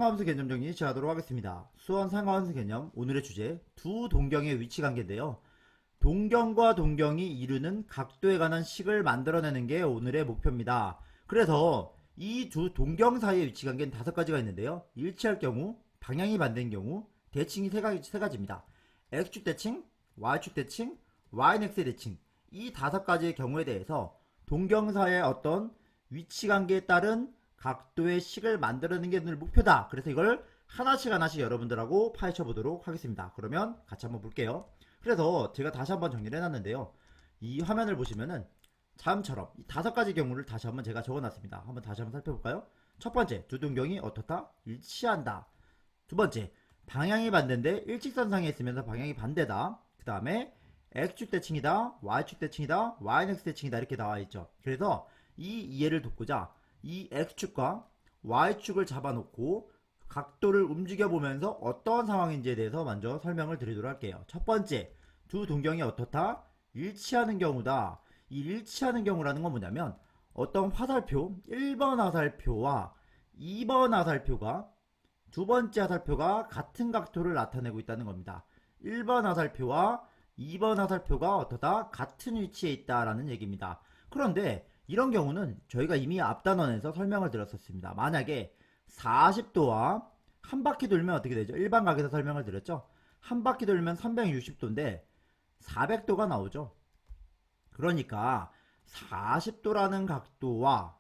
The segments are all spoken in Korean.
상하함수 개념 정리 시작하도록 하겠습니다. 수원 상하함수 개념 오늘의 주제 두 동경의 위치 관계인데요. 동경과 동경이 이루는 각도에 관한 식을 만들어내는 게 오늘의 목표입니다. 그래서 이 두 동경 사이의 위치 관계는 5가지가 있는데요. 일치할 경우, 방향이 반대인 경우, 대칭이 세 가지입니다. x축 대칭, y축 대칭, yx의 대칭, 이 5가지의 경우에 대해서 동경 사이의 어떤 위치 관계에 따른 각도의 식을 만들어내는 게 오늘 목표다. 그래서 이걸 하나씩 여러분들하고 파헤쳐 보도록 하겠습니다. 그러면 같이 한번 볼게요. 그래서 제가 다시 한번 정리를 해놨는데요. 이 화면을 보시면은 다음처럼 이 5가지 경우를 다시 한번 제가 적어놨습니다. 한번 다시 한번 살펴볼까요? 첫 번째, 두 동경이 어떻다? 일치한다. 두 번째, 방향이 반대인데 일직선상에 있으면서 방향이 반대다. 그 다음에 x축 대칭이다, y축 대칭이다, yx 대칭이다 이렇게 나와있죠. 그래서 이 이해를 돕고자 이 x축과 y축을 잡아놓고 각도를 움직여보면서 어떤 상황인지에 대해서 먼저 설명을 드리도록 할게요. 첫 번째, 두 동경이 어떻다? 일치하는 경우다. 이 일치하는 경우라는 건 뭐냐면 어떤 화살표 1번 화살표와 2번 화살표가 두 번째 화살표가 같은 각도를 나타내고 있다는 겁니다. 1번 화살표와 2번 화살표가 어떠다? 같은 위치에 있다라는 얘기입니다. 그런데 이런 경우는 저희가 이미 앞 단원에서 설명을 드렸었습니다. 만약에 40도와 한 바퀴 돌면 어떻게 되죠? 일반각에서 설명을 드렸죠? 한 바퀴 돌면 360도인데 400도가 나오죠. 그러니까 40도라는 각도와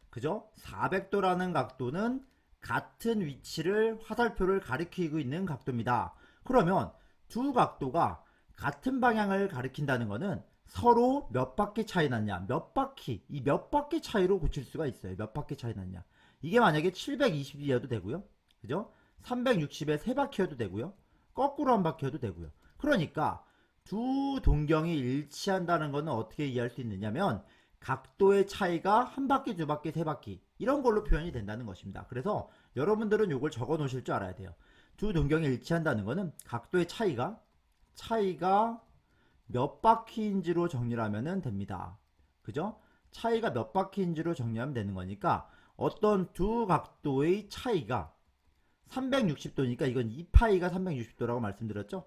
그죠? 400도라는 각도는 같은 위치를 화살표를 가리키고 있는 각도입니다. 그러면 두 각도가 같은 방향을 가리킨다는 것은 서로 몇 바퀴 차이 났냐, 몇 바퀴, 이 몇 바퀴 차이로 고칠 수가 있어요. 몇 바퀴 차이 났냐. 이게 만약에 720이어도 되고요. 그죠? 360에 3바퀴여도 되고요. 거꾸로 한 바퀴여도 되고요. 그러니까 두 동경이 일치한다는 것은 어떻게 이해할 수 있느냐면 각도의 차이가 한 바퀴, 두 바퀴, 세 바퀴 이런 걸로 표현이 된다는 것입니다. 그래서 여러분들은 이걸 적어 놓으실 줄 알아야 돼요. 두 동경이 일치한다는 것은 각도의 차이가 몇 바퀴인지로 정리를 하면 됩니다. 그죠? 차이가 몇 바퀴인지로 정리하면 되는 거니까 어떤 두 각도의 차이가 360도니까 이건 2파이가 360도라고 말씀드렸죠?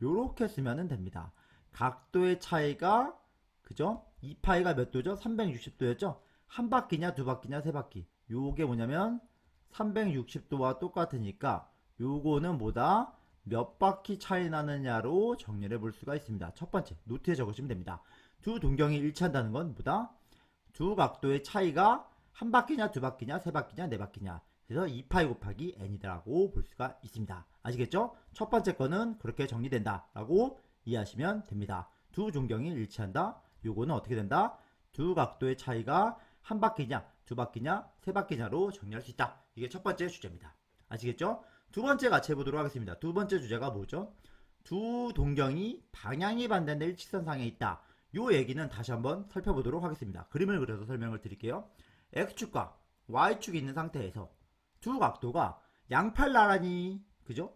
요렇게 쓰면 됩니다. 각도의 차이가 그죠? 2파이가 몇 도죠? 360도였죠? 한 바퀴냐 두 바퀴냐 세 바퀴. 요게 뭐냐면 360도와 똑같으니까 요거는 뭐다? 몇 바퀴 차이 나느냐로 정리를 해볼 수가 있습니다. 첫 번째, 노트에 적으시면 됩니다. 두 동경이 일치한다는 건 뭐다? 두 각도의 차이가 한 바퀴냐, 두 바퀴냐, 세 바퀴냐, 네 바퀴냐. 그래서 2파이 곱하기 n이라고 볼 수가 있습니다. 아시겠죠? 첫 번째 거는 그렇게 정리된다 라고 이해하시면 됩니다. 두 동경이 일치한다. 요거는 어떻게 된다? 두 각도의 차이가 한 바퀴냐, 두 바퀴냐, 세 바퀴냐로 정리할 수 있다. 이게 첫 번째 주제입니다. 아시겠죠? 두 번째 같이 해보도록 하겠습니다. 두 번째 주제가 뭐죠? 두 동경이 방향이 반대인데 일직선상에 있다. 요 얘기는 다시 한번 살펴보도록 하겠습니다. 그림을 그려서 설명을 드릴게요. X축과 Y축이 있는 상태에서 두 각도가 양팔 나란히 그죠?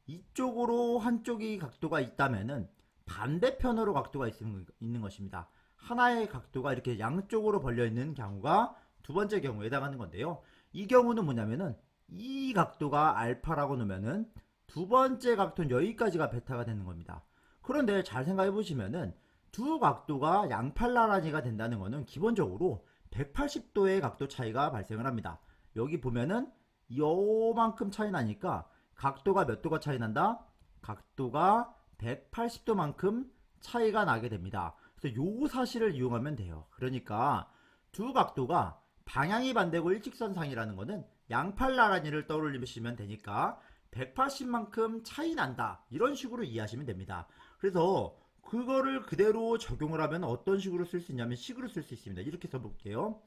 이쪽으로 한쪽이 각도가 있다면은 반대편으로 각도가 있는 것입니다. 하나의 각도가 이렇게 양쪽으로 벌려 있는 경우가 두 번째 경우에 해당하는 건데요. 이 경우는 뭐냐면은 이 각도가 알파라고 놓으면은 두 번째 각도는 여기까지가 베타가 되는 겁니다. 그런데 잘 생각해 보시면은 두 각도가 양팔 나란히가 된다는 것은 기본적으로 180도의 각도 차이가 발생을 합니다. 여기 보면은 요만큼 차이 나니까 각도가 몇 도가 차이 난다? 각도가 180도만큼 차이가 나게 됩니다. 그래서 요 사실을 이용하면 돼요. 그러니까 두 각도가 방향이 반대고 일직선상이라는 것은 양팔 나란히를 떠올리시면 되니까 180만큼 차이 난다. 이런 식으로 이해하시면 됩니다. 그래서 그거를 그대로 적용을 하면 어떤 식으로 쓸 수 있냐면 식으로 쓸 수 있습니다. 이렇게 써볼게요.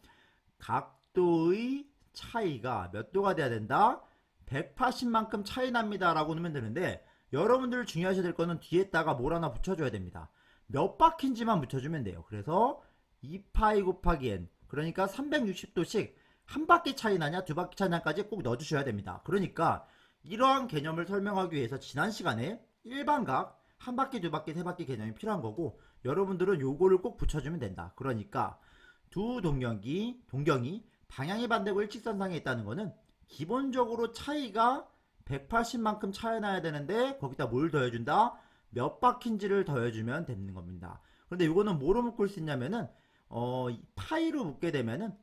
각도의 차이가 몇 도가 돼야 된다? 180만큼 차이 납니다. 라고 넣으면 되는데 여러분들 중요하셔야 될 거는 뒤에다가 뭘 하나 붙여줘야 됩니다. 몇 바퀴인지만 붙여주면 돼요. 그래서 2파이 곱하기 n 그러니까 360도씩 한 바퀴 차이 나냐 두 바퀴 차이 나냐까지 꼭 넣어주셔야 됩니다. 그러니까 이러한 개념을 설명하기 위해서 지난 시간에 일반각 한 바퀴 두 바퀴 세 바퀴 개념이 필요한 거고 여러분들은 요거를 꼭 붙여주면 된다. 그러니까 두 동경이 방향이 반대고 일직선상에 있다는 거는 기본적으로 차이가 180만큼 차이 나야 되는데 거기다 뭘 더해준다? 몇 바퀴인지를 더해주면 되는 겁니다. 그런데 이거는 뭐로 묶을 수 있냐면은 파이로 묶게 되면은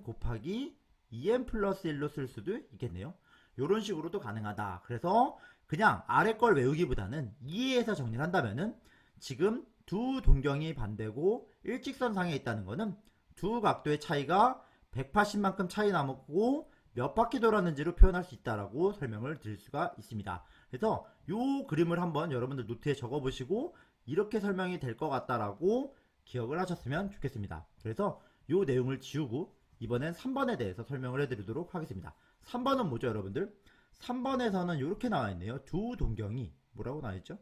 곱하기 2n 플러스 1로 쓸 수도 있겠네요. 이런 식으로도 가능하다. 그래서 그냥 아래 걸 외우기보다는 이해해서 정리를 한다면은 지금 두 동경이 반대고 일직선상에 있다는 거는 두 각도의 차이가 180만큼 차이 나고 몇 바퀴 돌았는지로 표현할 수 있다라고 설명을 드릴 수가 있습니다. 그래서 이 그림을 한번 여러분들 노트에 적어보시고 이렇게 설명이 될 것 같다라고 기억을 하셨으면 좋겠습니다. 그래서 이 내용을 지우고 이번엔 3번에 대해서 설명을 해드리도록 하겠습니다. 3번은 뭐죠, 여러분들? 3번에서는 이렇게 나와 있네요. 두 동경이 뭐라고 나와 있죠?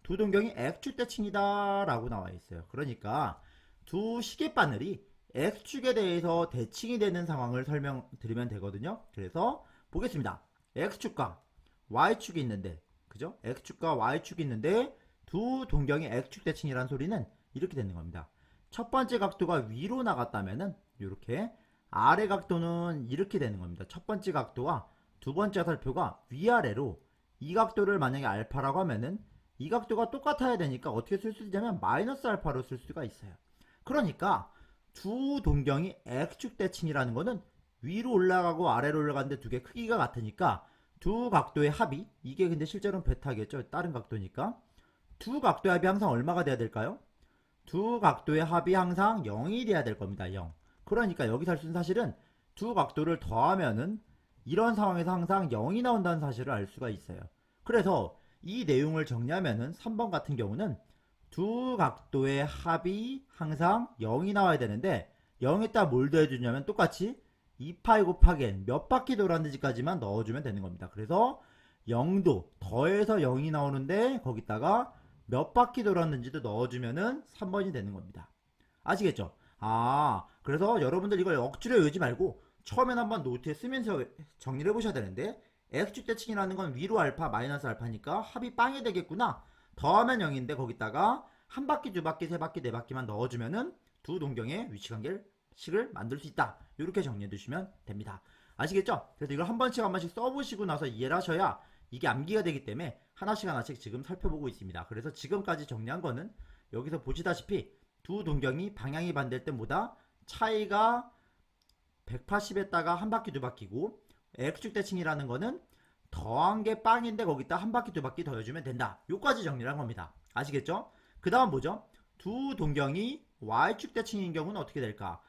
두 동경이 X축 대칭이다 라고 나와 있어요. 그러니까 두 시계바늘이 X축에 대해서 대칭이 되는 상황을 설명드리면 되거든요. 그래서 보겠습니다. X축과 Y축이 있는데, 그죠? X축과 Y축이 있는데 두 동경이 X축 대칭이라는 소리는 이렇게 되는 겁니다. 첫 번째 각도가 위로 나갔다면은 이렇게, 아래 각도는 이렇게 되는 겁니다. 첫 번째 각도와 두 번째 화살표가 위아래로, 이 각도를 만약에 알파라고 하면은 이 각도가 똑같아야 되니까 어떻게 쓸 수 있냐면 마이너스 알파로 쓸 수가 있어요. 그러니까 두 동경이 X축 대칭이라는 거는 위로 올라가고 아래로 올라가는데 두 개 크기가 같으니까 두 각도의 합이, 이게 근데 실제로는 베타겠죠. 다른 각도니까. 두 각도의 합이 항상 얼마가 돼야 될까요? 두 각도의 합이 항상 0이 돼야 될 겁니다. 0. 그러니까 여기서 할 수 있는 사실은 두 각도를 더하면은 이런 상황에서 항상 0이 나온다는 사실을 알 수가 있어요. 그래서 이 내용을 정리하면은 3번 같은 경우는 두 각도의 합이 항상 0이 나와야 되는데 0에다 뭘 더해주냐면 똑같이 2파이 곱하기 n 몇 바퀴 돌았는지까지만 넣어주면 되는 겁니다. 그래서 0도 더해서 0이 나오는데 거기다가 몇 바퀴 돌았는지도 넣어주면은 3번이 되는 겁니다. 아시겠죠? 그래서 여러분들 이걸 억지로 외우지 말고 처음엔 한번 노트에 쓰면서 정리를 해보셔야 되는데, X축 대칭이라는 건 위로 알파 마이너스 알파니까 합이 빵이 되겠구나. 더하면 0인데 거기다가 한 바퀴, 두 바퀴, 세 바퀴, 네 바퀴만 넣어주면은 두 동경의 위치관계식을 만들 수 있다. 이렇게 정리해 두시면 됩니다. 아시겠죠? 그래서 이걸 한 번씩 써보시고 나서 이해를 하셔야 이게 암기가 되기 때문에 하나씩 지금 살펴보고 있습니다. 그래서 지금까지 정리한 거는 여기서 보시다시피 두 동경이 방향이 반대일 때 뭐다? 차이가 180에다가 한 바퀴 두 바퀴고, X축 대칭이라는 거는 더한 게 빵인데 거기다 한 바퀴 두 바퀴 더해주면 된다. 요까지 정리를 한 겁니다. 아시겠죠? 그 다음 뭐죠? 두 동경이 Y축 대칭인 경우는 어떻게 될까?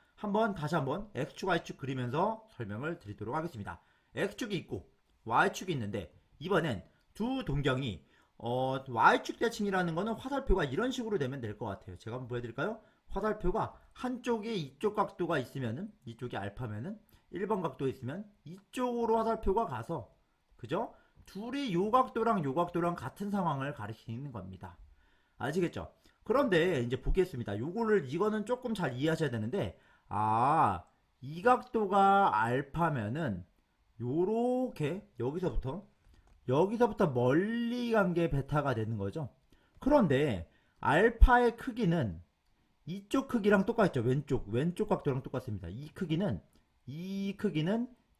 다시 한번 X축, Y축 그리면서 설명을 드리도록 하겠습니다. X축이 있고 Y축이 있는데 이번엔 두 동경이 Y축 대칭이라는 거는 화살표가 이런 식으로 되면 될 것 같아요. 제가 한번 보여드릴까요? 화살표가 한쪽에 이쪽 각도가 있으면은, 이쪽이 알파면은 1번 각도에 있으면 이쪽으로 화살표가 가서, 그죠? 둘이 요 각도랑 요 각도랑 같은 상황을 가리키는 겁니다. 아시겠죠? 그런데 이제 보겠습니다. 이거는 조금 잘 이해하셔야 되는데, 이 각도가 알파면은 요렇게 여기서부터 멀리 간 게 베타가 되는 거죠. 그런데 알파의 크기는 이쪽 크기랑 똑같죠. 왼쪽 각도랑 똑같습니다. 이 크기는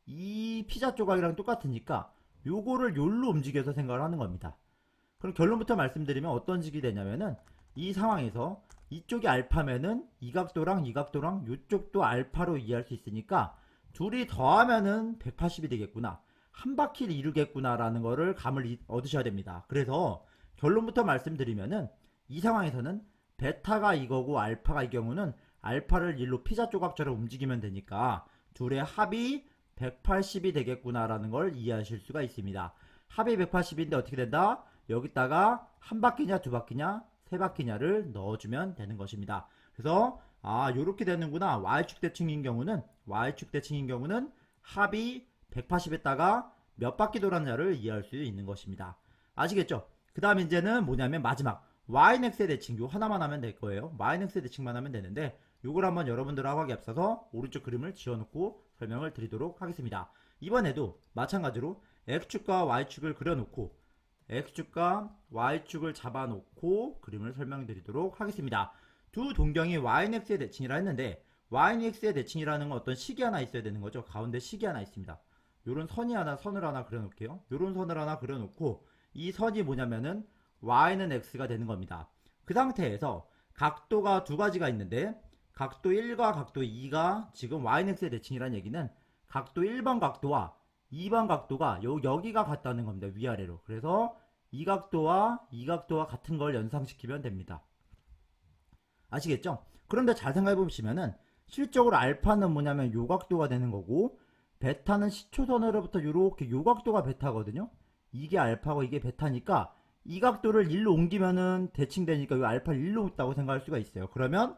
이 피자 조각이랑 똑같으니까 요거를 요로 움직여서 생각을 하는 겁니다. 그럼 결론부터 말씀드리면 어떤 식이 되냐면은, 이 상황에서 이쪽이 알파면은 이 각도랑 요쪽도 알파로 이해할 수 있으니까 둘이 더하면은 180이 되겠구나, 한 바퀴를 이루겠구나 라는 거를 감을 얻으셔야 됩니다. 그래서 결론부터 말씀드리면은 이 상황에서는 베타가 이거고 알파가 이 경우는 알파를 1로 피자 조각처럼 움직이면 되니까 둘의 합이 180이 되겠구나 라는 걸 이해하실 수가 있습니다. 합이 180인데 어떻게 된다? 여기다가 한 바퀴냐 두 바퀴냐 세 바퀴냐를 넣어주면 되는 것입니다. 그래서 요렇게 되는구나. Y축 대칭인 경우는 합이 180에다가 몇 바퀴 돌았냐를 이해할 수 있는 것입니다. 아시겠죠? 그 다음 이제는 뭐냐면 마지막 Y넥스의 대칭, 요 하나만 하면 될 거예요. Y넥스의 대칭만 하면 되는데 요걸 한번 여러분들하고 하기 앞서서 오른쪽 그림을 지워놓고 설명을 드리도록 하겠습니다. 이번에도 마찬가지로 X축과 Y축을 그려놓고 X축과 Y축을 잡아놓고 그림을 설명드리도록 하겠습니다. 두 동경이 Y넥스의 대칭이라 했는데 y는 x의 대칭이라는 건 어떤 식이 하나 있어야 되는 거죠. 가운데 식이 하나 있습니다. 요런 선을 하나 그려놓을게요. 요런 선을 하나 그려놓고 이 선이 뭐냐면은 y는 x가 되는 겁니다. 그 상태에서 각도가 두 가지가 있는데 각도 1과 각도 2가 지금 y는 x의 대칭이라는 얘기는 각도 1번 각도와 2번 각도가 여기가 같다는 겁니다. 위아래로. 그래서 이 각도와 이 각도와 같은 걸 연상시키면 됩니다. 아시겠죠? 그런데 잘 생각해 보시면은 실적으로 알파는 뭐냐면 요 각도가 되는 거고 베타는 시초선으로부터 요렇게 요 각도가 베타거든요. 이게 알파고 이게 베타니까 이 각도를 1로 옮기면은 대칭되니까 요 알파를 1로 있다고 생각할 수가 있어요. 그러면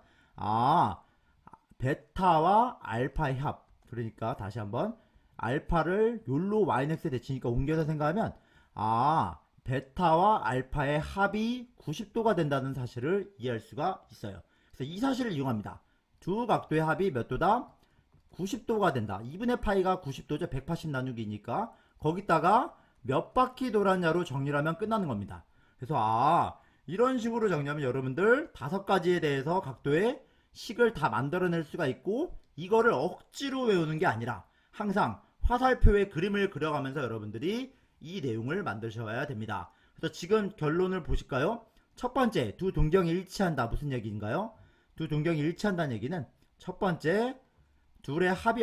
베타와 알파의 합, 그러니까 다시 한번 알파를 요로 yx에 대치니까 옮겨서 생각하면 베타와 알파의 합이 90도가 된다는 사실을 이해할 수가 있어요. 그래서 이 사실을 이용합니다. 두 각도의 합이 몇 도다? 90도가 된다. 2분의 파이가 90도죠. 180 나누기니까 거기다가 몇 바퀴 돌았냐로 정리를 하면 끝나는 겁니다. 그래서 이런 식으로 정리하면 여러분들 5가지에 대해서 각도의 식을 다 만들어낼 수가 있고 이거를 억지로 외우는 게 아니라 항상 화살표에 그림을 그려가면서 여러분들이 이 내용을 만드셔야 됩니다. 그래서 지금 결론을 보실까요? 첫 번째, 두 동경이 일치한다. 무슨 얘기인가요? 두 동경이 일치한다는 얘기는 첫 번째, 둘의 합이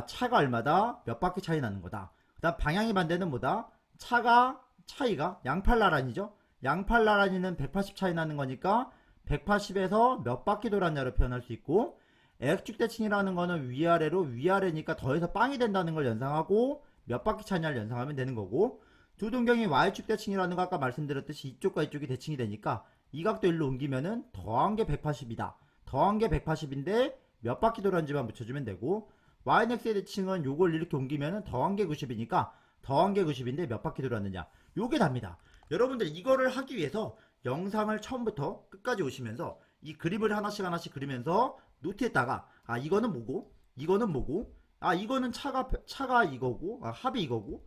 차가 얼마다? 몇 바퀴 차이 나는 거다. 그 다음 방향이 반대는 뭐다? 차이가 양팔 나란이죠? 양팔 나란이는 180 차이 나는 거니까 180에서 몇 바퀴 돌았냐로 표현할 수 있고 X축 대칭이라는 거는 위아래니까 더해서 빵이 된다는 걸 연상하고 몇 바퀴 차냐를 연상하면 되는 거고 두 동경이 Y축 대칭이라는 거 아까 말씀드렸듯이 이쪽과 이쪽이 대칭이 되니까 이 각도 1로 옮기면은 더한 게 180이다. 더한 게 180인데 몇 바퀴 돌았는지만 붙여주면 되고 y는 x의 대칭은 요걸 이렇게 옮기면은 더한 게 90이니까 더한 게 90인데 몇 바퀴 돌았느냐 요게 답니다. 여러분들 이거를 하기 위해서 영상을 처음부터 끝까지 오시면서 이 그림을 하나씩 그리면서 노트에다가 이거는 뭐고 이거는 뭐고 이거는 차가 이거고 합이 이거고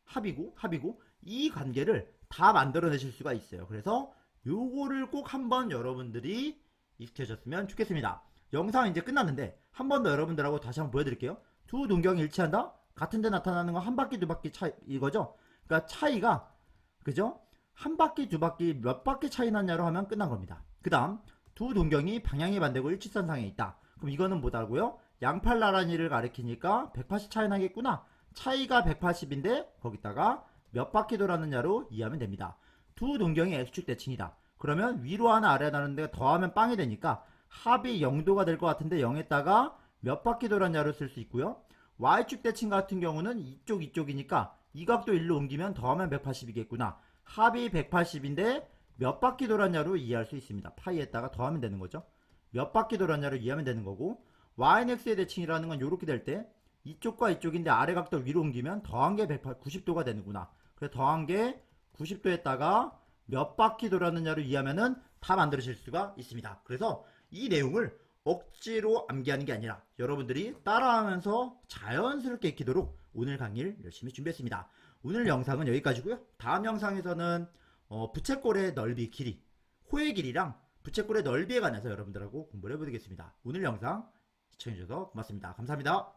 합이고 이 관계를 다 만들어내실 수가 있어요. 그래서 요거를 꼭 한번 여러분들이 익숙해졌으면 좋겠습니다. 영상 이제 끝났는데 한 번 더 여러분들하고 다시 한번 보여드릴게요. 두 동경이 일치한다? 같은 데 나타나는 거 한 바퀴 두 바퀴 차이 이거죠. 그러니까 차이가 그죠? 한 바퀴 두 바퀴 몇 바퀴 차이 났냐로 하면 끝난 겁니다. 그 다음 두 동경이 방향이 반대고 일직선상에 있다. 그럼 이거는 뭐다고요? 양팔 나란히를 가리키니까 180 차이 나겠구나. 차이가 180인데 거기다가 몇 바퀴 돌았느냐로 이해하면 됩니다. 두 동경이 X축 대칭이다. 그러면 위로 하나 아래 하나 하는데 더하면 빵이 되니까 합이 0도가 될 것 같은데 0에다가 몇 바퀴 돌았냐로 쓸 수 있고요. Y축 대칭 같은 경우는 이쪽이니까 이 각도 1로 옮기면 더하면 180이겠구나. 합이 180인데 몇 바퀴 돌았냐로 이해할 수 있습니다. 파이에다가 더하면 되는 거죠. 몇 바퀴 돌았냐로 이해하면 되는 거고 y는 x의 대칭이라는 건 이렇게 될 때 이쪽과 이쪽인데 아래 각도 위로 옮기면 더한 게 90도가 되는구나. 그래서 더한 게 90도에다가 몇 바퀴 돌았느냐로 이해하면은 다 만들어질 수가 있습니다. 그래서 이 내용을 억지로 암기하는 게 아니라 여러분들이 따라하면서 자연스럽게 익히도록 오늘 강의를 열심히 준비했습니다. 오늘 영상은 여기까지고요. 다음 영상에서는 부채꼴의 넓이, 길이, 호의 길이랑 부채꼴의 넓이에 관해서 여러분들하고 공부를 해보겠습니다. 오늘 영상 시청해주셔서 고맙습니다. 감사합니다.